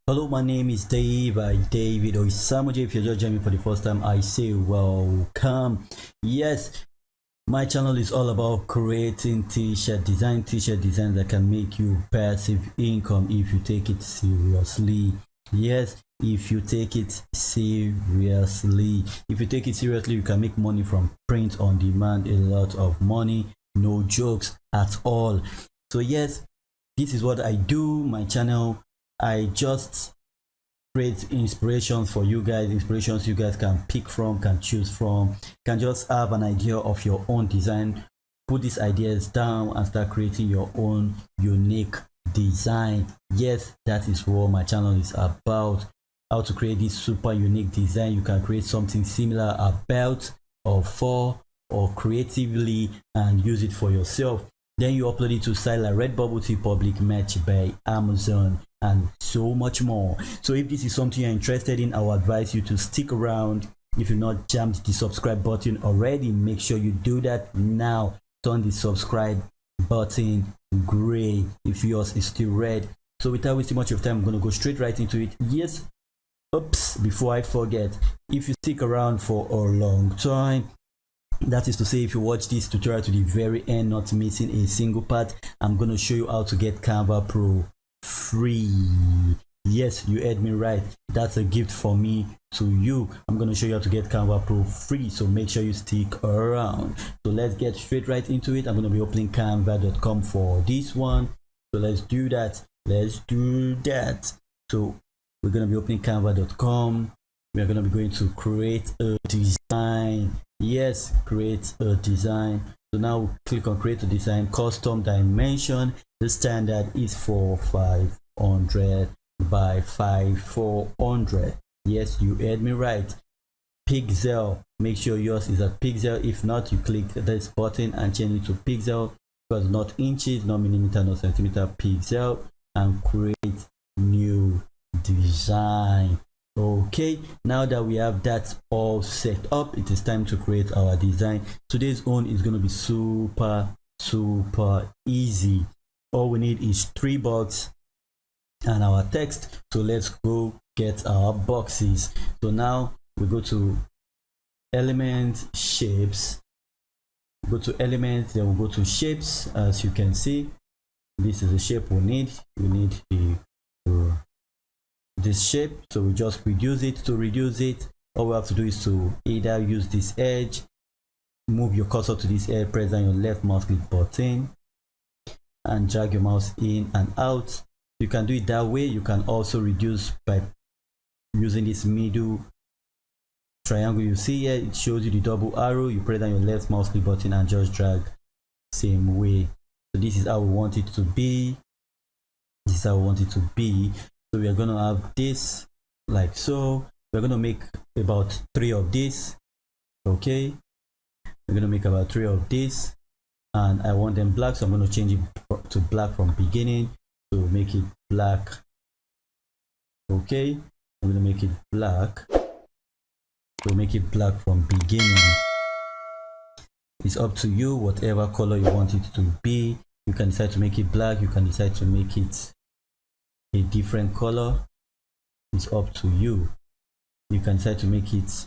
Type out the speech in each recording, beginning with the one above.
Hello, my name is David Oisamoje. If you're just joining me for the first time, I say welcome. Yes, my channel is all about creating t-shirt designs that can make you passive income if you take it seriously. Yes, if you take it seriously. If you take it seriously, you can make money from print on demand, a lot of money, no jokes at all. So yes, this is what I do. My channel, I just create inspirations for you guys, inspirations you guys can pick from, can choose from, can just have an idea of your own design, put these ideas down and start creating your own unique design. Yes, that is what my channel is about. How to create this super unique design. You can create something similar about or for or creatively and use it for yourself. Then you upload it to site like Redbubble, Public, Match by Amazon, and so much more. So if this is something you're interested in, I will advise you to stick around. If you've not jammed the subscribe button already, make sure you do that now. Turn the subscribe button gray if yours is still red. So without wasting much of time, I'm going to go straight right into it. Yes, oops, before I forget, if you stick around for a long time, that is to say, if you watch this tutorial to the very end, not missing a single part, I'm going to show you how to get Canva Pro free. Yes, you heard me right. That's a gift for me to you. I'm going to show you how to get Canva Pro free, so make sure you stick around. So let's get straight right into it. I'm going to be opening canva.com for this one. So let's do that. So we're going to be opening canva.com. We're going to be going to create a design. Yes, create a design. So now click on create a design, custom dimension. The standard is 4500 by 5400. Yes, you heard me right. Pixel, make sure yours is a pixel. If not, you click this button and change it to pixel, because not inches, not millimeter, not centimeter, pixel, and create new design. Okay, now that we have that all set up, it is time to create our design. Today's one is going to be super easy. All we need is 3 boxes and our text. So let's go get our boxes. So now we go to element, shapes, go to elements, then we'll go to shapes. As you can see, this is the shape we need. We need this shape, so we just reduce it. To reduce it, all we have to do is to either use this edge, move your cursor to this edge, press down your left mouse click button and drag your mouse in and out. You can do it that way. You can also reduce by using this middle triangle you see here. It shows you the double arrow. You press down your left mouse click button and just drag same way. So this is how we want it to be. This is how we want it to be. So we are going to have this like so. We're going to make about 3 of this. Okay, we're going to make about 3 of this, and I want them black, so I'm going to change it to black from beginning to make it black. Okay, I'm going to make it black, so make it black from beginning. It's up to you, whatever color you want it to be. You can decide to make it black, you can decide to make it a different color. It's up to you. You can decide to make it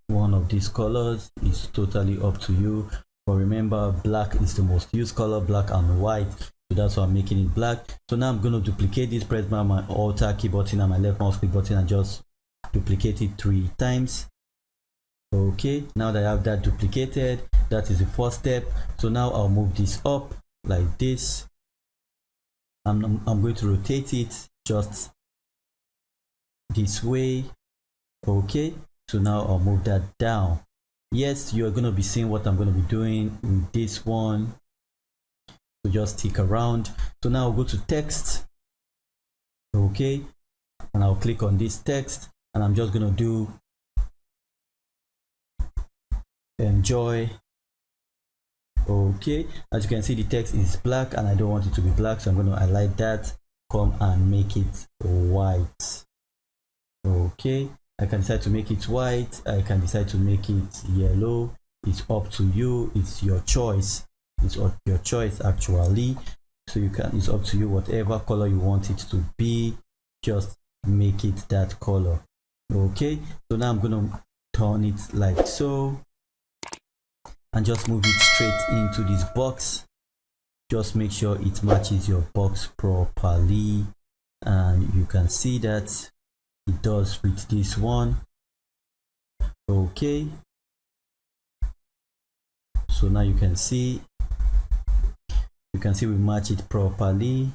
one of these colors. It's totally up to you, but remember, black is the most used color, black and white, so that's why I'm making it black. So now I'm going to duplicate this, press my alt key button and my left mouse click button and just duplicate it 3 times. Okay, now that I have that duplicated, that is the first step. So now I'll move this up like this. I'm going to rotate it just this way. Okay, so now I'll move that down. Yes, you are going to be seeing what I'm going to be doing with this one, so just stick around. So now I'll go to text. Okay, and I'll click on this text, and I'm just going to do enjoy. Okay, as you can see, the text is black and I don't want it to be black, so I'm going to highlight that, come and make it white. Okay, I can decide to make it white, I can decide to make it yellow. It's up to you, it's your choice. It's your choice actually. So you can, it's up to you, whatever color you want it to be. just make it that color. Okay, so now I'm gonna turn it like so and just move it straight into this box. Just make sure it matches your box properly, and you can see that it does with this one. Okay, so now you can see we match it properly,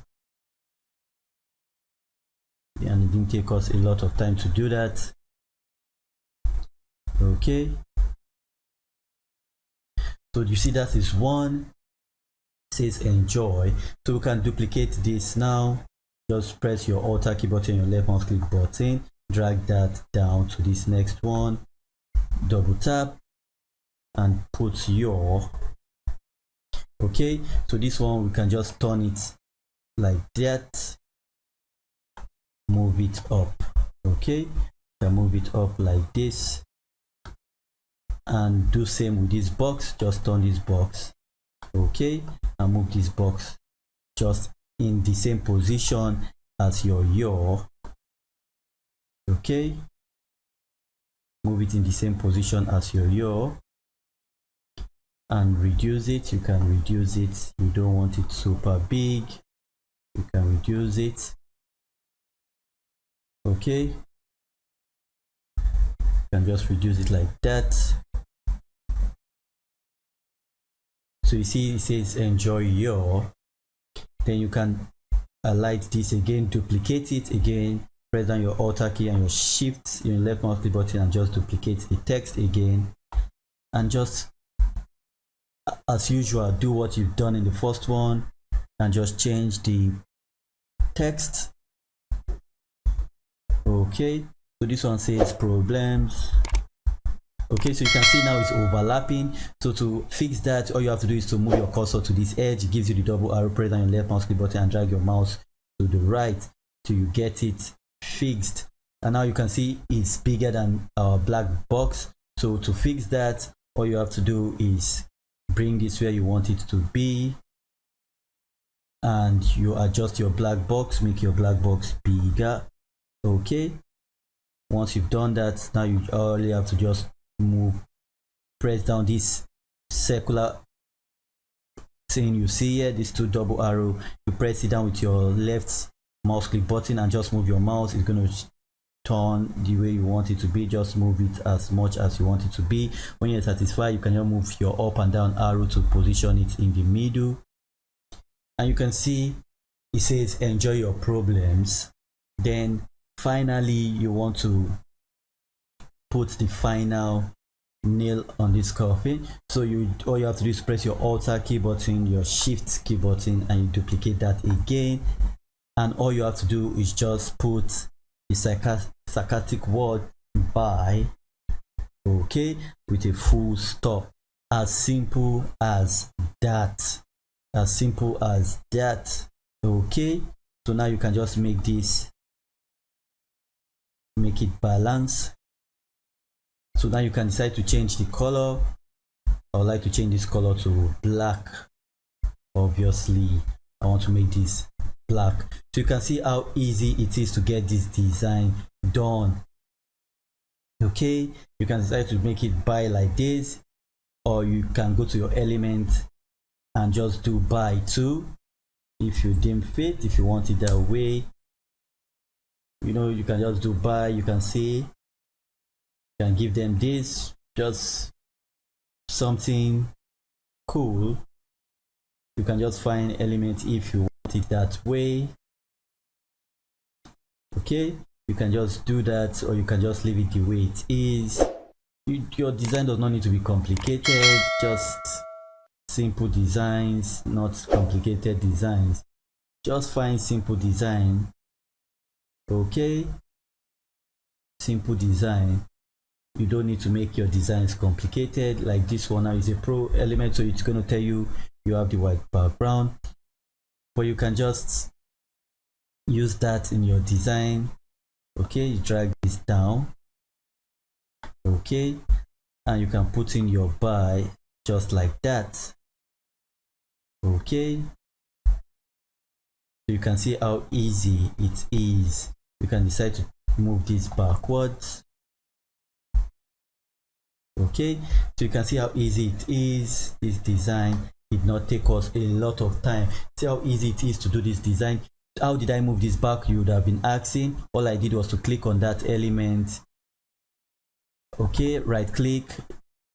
and it didn't take us a lot of time to do that. Okay, so you see that is one. It says enjoy, so we can duplicate this now. Just press your Alt key button, your left mouse click button, drag that down to this next one, double tap and put your. Okay, so this one we can just turn it like that, move it up. Okay, can move it up like this, and do same with this box. Just turn this box, okay, and move this box just in the same position as your yaw. Okay, move it in the same position as your yaw and reduce it. You can reduce it, you don't want it super big, you can reduce it. Okay, you can just reduce it like that. So you see it says enjoy your. Then you can highlight this again, duplicate it again, press down your Alt key and your shift, your left mouse click button, and just duplicate the text again, and just as usual do what you've done in the first one and just change the text. Okay, so this one says problems. Okay, so you can see now it's overlapping. So to fix that, all you have to do is to move your cursor to this edge. It gives you the double arrow, press down your left mouse click button and drag your mouse to the right till you get it fixed. And now you can see it's bigger than our black box. So to fix that, all you have to do is bring this where you want it to be, and you adjust your black box, make your black box bigger. Okay, once you've done that, now you only have to just press down this circular thing you see here, this two double arrow. You press it down with your left mouse click button and just move your mouse. It's going to turn the way you want it to be. Just move it as much as you want it to be. When you're satisfied, you can just move your up and down arrow to position it in the middle, and you can see it says enjoy your problems. Then finally you want to put the final nail on this coffin. So all you have to do is press your Alt key button, your Shift key button, and you duplicate that again, and all you have to do is just put the sarcastic word by, okay, with a full stop. As simple as that, as simple as that. Okay, so now you can just make this, make it balance. So now you can decide to change the color. I would like to change this color to black. Obviously I want to make this black. So you can see how easy it is to get this design done. Okay, you can decide to make it by like this, or you can go to your element and just do by too if you deem fit. If you want it that way, you know, you can just do by. You can see, you can give them this, just something cool. You can just find element if you want it that way. Okay, you can just do that, or you can just leave it the way it is. Your design does not need to be complicated, just simple designs, not complicated designs. Just find simple design. Okay, simple design. You don't need to make your designs complicated. Like this one now is a pro element, so it's going to tell you you have the white background, but you can just use that in your design. Okay, you drag this down. Okay, and you can put in your by just like that. Okay, so you can see how easy it is. you can decide to move this backwards. Okay, so you can see how easy it is. This design did not take us a lot of time. See how easy it is to do this design. How did I move this back, you would have been asking. All I did was to click on that element. Okay, right click,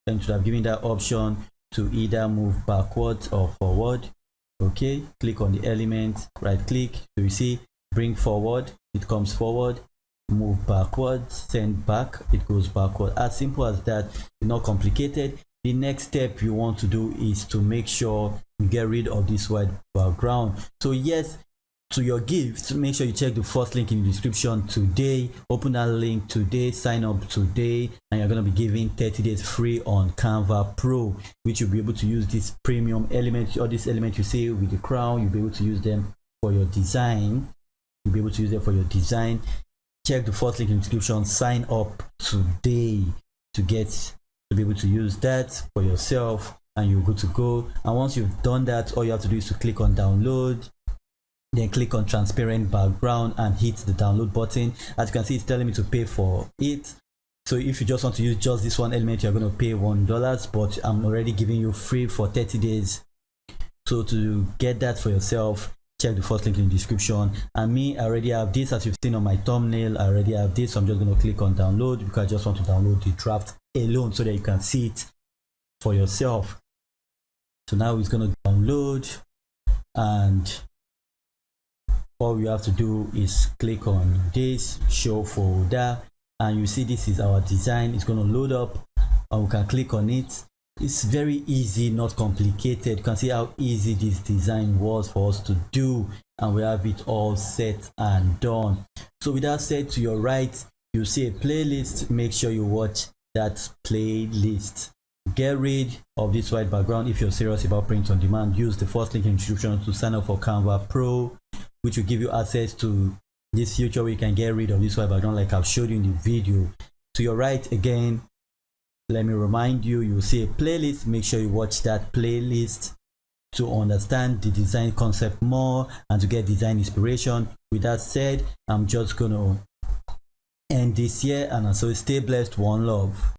and should have given that option to either move backwards or forward. Okay, click on the element, right click, so you see bring forward, it comes forward. Move backwards, send back, it goes backward. As simple as that. It's not complicated. The next step you want to do is to make sure you get rid of this white background. So yes, to your gifts, make sure you check the first link in the description today. Open that link today, sign up today, and you're going to be given 30 days free on Canva Pro, which you'll be able to use this premium element, all these elements you see with the crown. You'll be able to use them for your design. You'll be able to use them for your design. Check the first link in the description, sign up today to be able to use that for yourself, and you're good to go. And once you've done that, all you have to do is to click on download, then click on transparent background and hit the download button. As you can see, it's telling me to pay for it. So if you just want to use just this one element, you're going to pay $1, but I'm already giving you free for 30 days. So to get that for yourself, check the first link in the description. And me, I already have this, as you've seen on my thumbnail. I already have this, so I'm just going to click on download because I just want to download the draft alone so that you can see it for yourself. So now it's going to download, and all we have to do is click on this show folder, and you see this is our design. It's going to load up and we can click on it. It's very easy, not complicated. You can see how easy this design was for us to do, and we have it all set and done. So with that said, to your right you see a playlist. Make sure you watch that playlist. Get rid of this white background. If you're serious about print on demand, use the first link in the description to sign up for Canva Pro, which will give you access to this feature where you can get rid of this white background like I've showed you in the video. To your right again, let me remind you, you'll see a playlist. Make sure you watch that playlist to understand the design concept more and to get design inspiration. With that said, I'm just gonna end this here, and so stay blessed. One love.